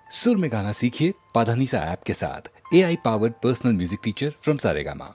सुर में गाना सीखिए पाधानीसा ऐप के साथ। AI powered personal music teacher from Saregama.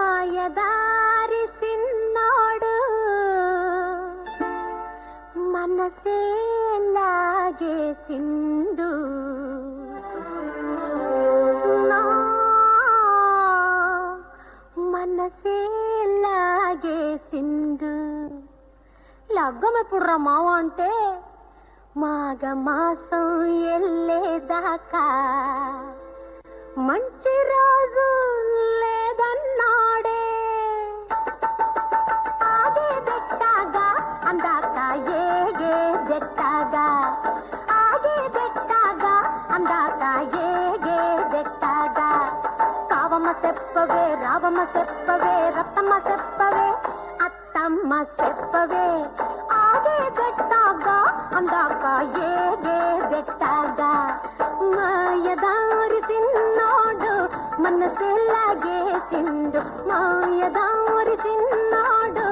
మాయదారి సిన్నోడు మనసే లాగేసిండు నా మనసే లాగేసిండు లగ్గమెప్పుడు రమ్మావ అంటే మాఘ మాసం ఎల్లేదాకా మంచి రోజు లేదన్నాడే ఆగే దెట్టాగా అందాక ఏగే దెట్టాగా ఆగే దెట్టాగా అందాక ఏగే దెట్టాగా కావమ్మ చెప్పవే రావమ్మ చెప్పవే రత్తమ్మ చెప్పవే అత్తమ్మ చెప్పవే ఆగే దెట్టాగా అందాక ఏగే దెట్టాగా మాయదారి సిన్నోడు మనసే లాగేసిండు మాయదారి సిన్నోడు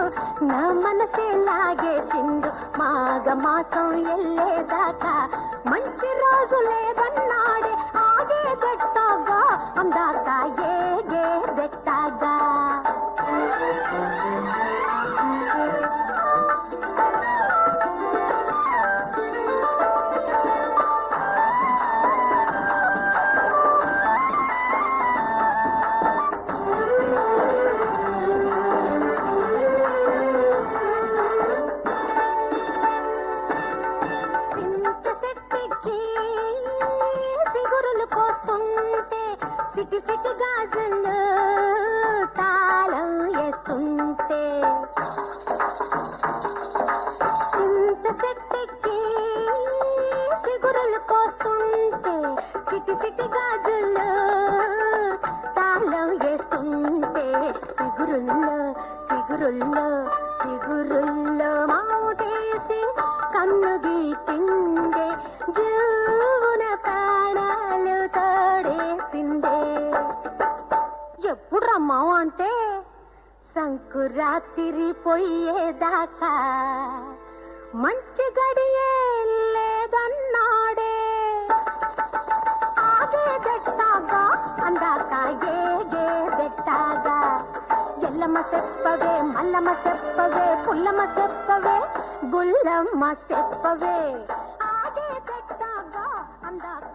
నా మనసే లాగేసిండు మాఘ మాసం ఎల్లేదాకా మంచి రోజు లేదన్నాడే ఆగే దెట్టాగా అందాక ఏగే దెట్టాగా సిటి సిటి గాజులు తాళం వేస్తుంటే ఇంత శక్తికి సిగురులు పోస్తుంటే సిటి సిటి గాజులు తాళం వేస్తుంటే సిగురుల్లో సిగురుల్లో సిగురుల్లో మాటేసి కన్ను గీటిండే జీవన ప్రాణాలు తోడేసిందే ఎప్పుడు రమ్మావు అంటే సంకురాత్రి పోయేదాకా మంచి గడియే లేదన్నాడే ఆగే దెట్టాగా అందాక ఏగే దెట్టాగా ఎల్లమ్మ చెప్పవే మల్లమ్మ చెప్పవే పుల్లమ్మ చెప్పవే గుల్లమ్మ చెప్పవే ఆగే దెట్టాగా అందాక